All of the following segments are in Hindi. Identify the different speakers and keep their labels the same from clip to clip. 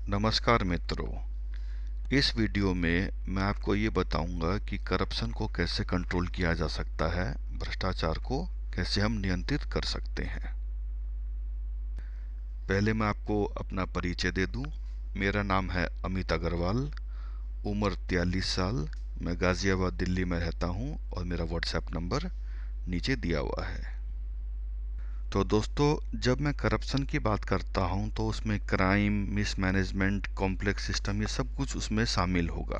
Speaker 1: नमस्कार मित्रों। इस वीडियो में मैं आपको ये बताऊंगा कि करप्शन को कैसे कंट्रोल किया जा सकता है, भ्रष्टाचार को कैसे हम नियंत्रित कर सकते हैं। पहले मैं आपको अपना परिचय दे दूं। मेरा नाम है अमित अग्रवाल, उम्र 43 साल। मैं गाजियाबाद दिल्ली में रहता हूं और मेरा व्हाट्सएप नंबर नीचे दिया हुआ है। तो दोस्तों, जब मैं करप्शन की बात करता हूं तो उसमें क्राइम, मिसमैनेजमेंट, कॉम्प्लेक्स सिस्टम, ये सब कुछ उसमें शामिल होगा।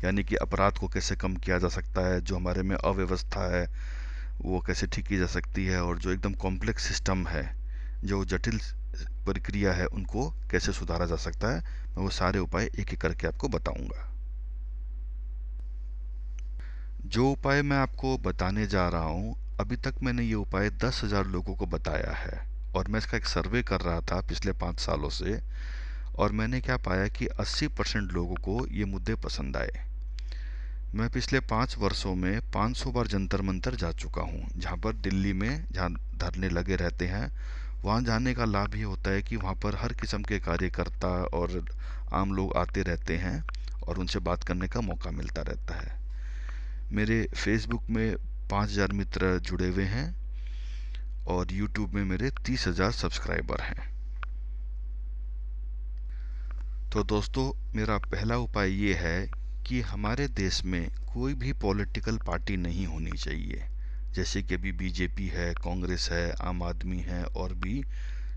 Speaker 1: यानी कि अपराध को कैसे कम किया जा सकता है, जो हमारे में अव्यवस्था है वो कैसे ठीक की जा सकती है, और जो एकदम कॉम्प्लेक्स सिस्टम है, जो जटिल प्रक्रिया है, उनको कैसे सुधारा जा सकता है। मैं वो सारे उपाय एक एक करके आपको बताऊंगा। जो उपाय मैं आपको बताने जा रहा हूँ, अभी तक मैंने ये उपाय 10,000 लोगों को बताया है। और मैं इसका एक सर्वे कर रहा था पिछले 5 सालों से, और मैंने क्या पाया कि 80% लोगों को ये मुद्दे पसंद आए। मैं पिछले 5 वर्षों में 500 बार जंतर मंतर जा चुका हूँ, जहाँ पर दिल्ली में जहाँ धरने लगे रहते हैं। वहाँ जाने का लाभ ये होता है कि वहाँ पर हर किस्म के कार्यकर्ता और आम लोग आते रहते हैं और उनसे बात करने का मौका मिलता रहता है। मेरे फेसबुक में 5,000 मित्र जुड़े हुए हैं और यूट्यूब में मेरे 30,000 सब्सक्राइबर हैं। तो दोस्तों, मेरा पहला उपाय ये है कि हमारे देश में कोई भी पॉलिटिकल पार्टी नहीं होनी चाहिए। जैसे कि अभी बीजेपी है, कांग्रेस है, आम आदमी है और भी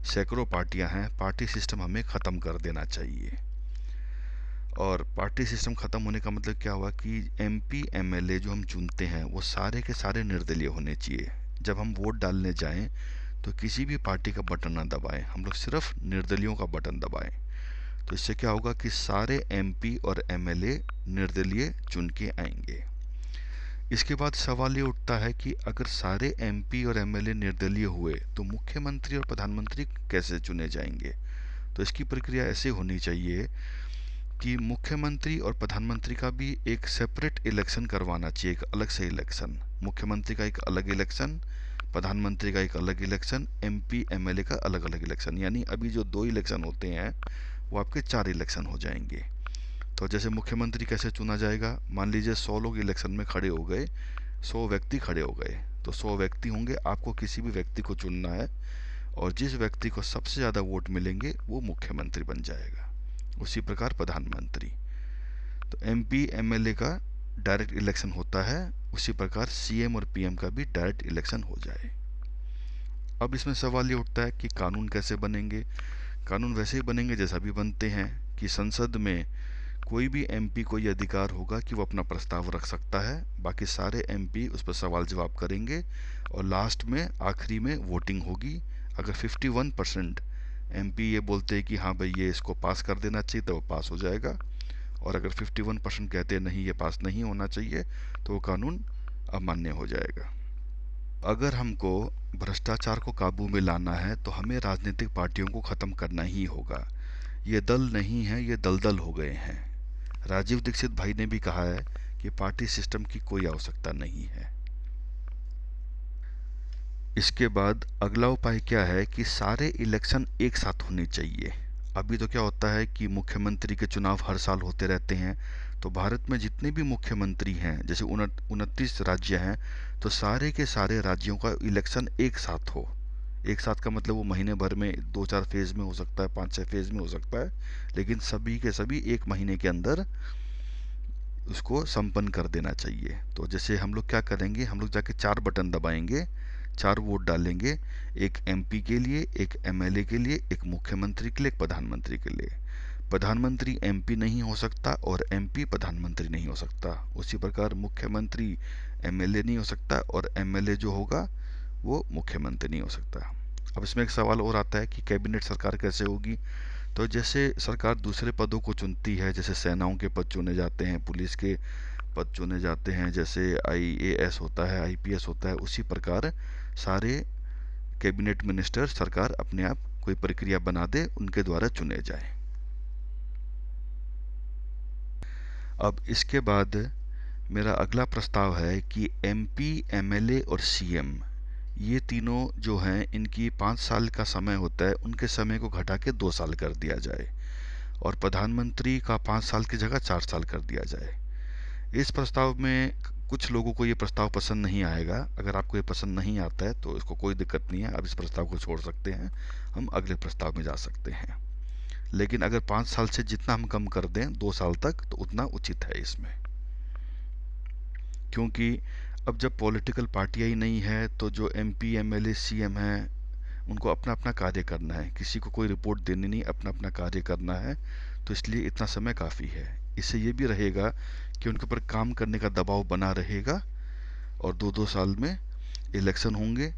Speaker 1: सैकड़ों पार्टियां हैं। पार्टी सिस्टम हमें ख़त्म कर देना चाहिए। और पार्टी सिस्टम ख़त्म होने का मतलब क्या हुआ कि एमपी एमएलए जो हम चुनते हैं वो सारे के सारे निर्दलीय होने चाहिए। जब हम वोट डालने जाएं तो किसी भी पार्टी का बटन ना दबाएं, हम लोग सिर्फ निर्दलियों का बटन दबाएं। तो इससे क्या होगा कि सारे एमपी और एमएलए निर्दलीय चुन के आएंगे। इसके बाद सवाल ये उठता है कि अगर सारे एमपी और एमएलए निर्दलीय हुए तो मुख्यमंत्री और प्रधानमंत्री कैसे चुने जाएंगे। तो इसकी प्रक्रिया ऐसे होनी चाहिए कि मुख्यमंत्री और प्रधानमंत्री का भी एक सेपरेट इलेक्शन करवाना चाहिए, एक अलग से इलेक्शन। मुख्यमंत्री का एक अलग इलेक्शन, प्रधानमंत्री का एक अलग इलेक्शन, एमपी एमएलए का अलग अलग इलेक्शन। यानी अभी जो 2 इलेक्शन होते हैं वो आपके 4 इलेक्शन हो जाएंगे। तो जैसे मुख्यमंत्री कैसे चुना जाएगा, मान लीजिए 100 लोग इलेक्शन में खड़े हो गए, 100 व्यक्ति खड़े हो गए, तो 100 व्यक्ति होंगे, आपको किसी भी व्यक्ति को चुनना है और जिस व्यक्ति को सबसे ज़्यादा वोट मिलेंगे वो मुख्यमंत्री बन जाएगा। उसी प्रकार प्रधानमंत्री। तो एमपी एमएलए का डायरेक्ट इलेक्शन होता है, उसी प्रकार सीएम और पीएम का भी डायरेक्ट इलेक्शन हो जाए। अब इसमें सवाल ये उठता है कि कानून कैसे बनेंगे। कानून वैसे ही बनेंगे जैसा भी बनते हैं, कि संसद में कोई भी एमपी को ये अधिकार होगा कि वो अपना प्रस्ताव रख सकता है। बाकी सारे एमपी उस पर सवाल जवाब करेंगे और लास्ट में आखिरी में वोटिंग होगी। अगर 51% एमपी ये बोलते हैं कि हाँ भाई ये इसको पास कर देना चाहिए, तो वो पास हो जाएगा। और अगर 51% कहते हैं नहीं ये पास नहीं होना चाहिए, तो वो कानून अमान्य हो जाएगा। अगर हमको भ्रष्टाचार को काबू में लाना है तो हमें राजनीतिक पार्टियों को ख़त्म करना ही होगा। ये दल नहीं है, ये दलदल हो गए हैं। राजीव दीक्षित भाई ने भी कहा है कि पार्टी सिस्टम की कोई आवश्यकता नहीं है। इसके बाद अगला उपाय क्या है कि सारे इलेक्शन एक साथ होने चाहिए। अभी तो क्या होता है कि मुख्यमंत्री के चुनाव हर साल होते रहते हैं। तो भारत में जितने भी मुख्यमंत्री हैं, जैसे 29 राज्य हैं, तो सारे के सारे राज्यों का इलेक्शन एक साथ हो। एक साथ का मतलब वो महीने भर में 2-4 फेज में हो सकता है, 5-6 फेज में हो सकता है, लेकिन सभी के सभी एक महीने के अंदर उसको संपन्न कर देना चाहिए। तो जैसे हम लोग क्या करेंगे, हम लोग जाके 4 बटन दबाएंगे, 4 वोट डालेंगे। एक एमपी के लिए, एक एमएलए के लिए, एक मुख्यमंत्री के लिए, एक प्रधानमंत्री के लिए। प्रधानमंत्री एमपी नहीं हो सकता और एमपी प्रधानमंत्री नहीं हो सकता। उसी प्रकार मुख्यमंत्री एमएलए नहीं हो सकता और एमएलए जो होगा वो मुख्यमंत्री नहीं हो सकता। अब इसमें एक सवाल और आता है कि कैबिनेट सरकार कैसे होगी। तो जैसे सरकार दूसरे पदों को चुनती है, जैसे सेनाओं के पद चुने जाते हैं, पुलिस के पद चुने जाते हैं, जैसे आईएएस होता है, आईपीएस होता है, उसी प्रकार सारे कैबिनेट मिनिस्टर सरकार अपने आप कोई प्रक्रिया बना दे, उनके द्वारा चुने जाए। अब इसके बाद मेरा अगला प्रस्ताव है कि एमपी, एमएलए और सीएम, ये तीनों जो हैं, इनकी 5 साल का समय होता है, उनके समय को घटा के 2 साल कर दिया जाए। और प्रधानमंत्री का 5 साल की जगह 4 साल कर दिया जाए। इस प्रस्ताव में कुछ लोगों को ये प्रस्ताव पसंद नहीं आएगा। अगर आपको ये पसंद नहीं आता है तो इसको कोई दिक्कत नहीं है, आप इस प्रस्ताव को छोड़ सकते हैं, हम अगले प्रस्ताव में जा सकते हैं। लेकिन अगर 5 साल से जितना हम कम कर दें 2 साल तक, तो उतना उचित है इसमें। क्योंकि अब जब पॉलिटिकल पार्टियां ही नहीं है तो जो एमपी एमएलए सीएम हैं उनको अपना अपना कार्य करना है, किसी को कोई रिपोर्ट देनी नहीं, अपना अपना कार्य करना है। तो इसलिए इतना समय काफ़ी है। इससे ये भी रहेगा कि उनके ऊपर काम करने का दबाव बना रहेगा, और 2-2 साल में इलेक्शन होंगे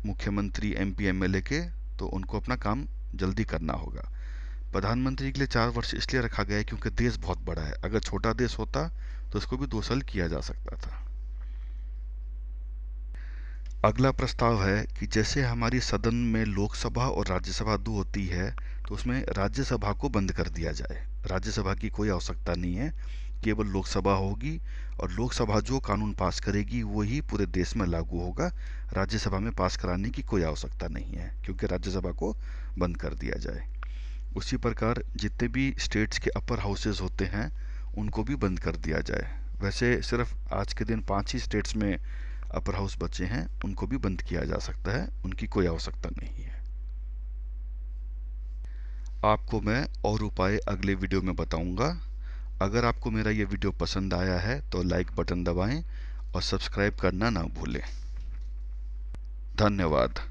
Speaker 1: मुख्यमंत्री एमपी एमएलए के, तो उनको अपना काम जल्दी करना होगा। प्रधानमंत्री के लिए 4 वर्ष इसलिए रखा गया है क्योंकि देश बहुत बड़ा है। अगर छोटा देश होता तो इसको भी 2 साल किया जा सकता था। अगला प्रस्ताव है कि जैसे हमारी सदन में लोकसभा और राज्यसभा दो होती है, तो उसमें राज्यसभा को बंद कर दिया जाए। राज्यसभा की कोई आवश्यकता नहीं है, केवल लोकसभा होगी, और लोकसभा जो कानून पास करेगी वही पूरे देश में लागू होगा। राज्यसभा में पास कराने की कोई आवश्यकता नहीं है, क्योंकि राज्यसभा को बंद कर दिया जाए। उसी प्रकार जितने भी स्टेट्स के अपर हाउसेज होते हैं उनको भी बंद कर दिया जाए। वैसे सिर्फ आज के दिन 5 ही स्टेट्स में अपर हाउस बचे हैं, उनको भी बंद किया जा सकता है, उनकी कोई आवश्यकता नहीं है। आपको मैं और उपाय अगले वीडियो में बताऊंगा। अगर आपको मेरा ये वीडियो पसंद आया है तो लाइक बटन दबाएं और सब्सक्राइब करना ना भूलें। धन्यवाद।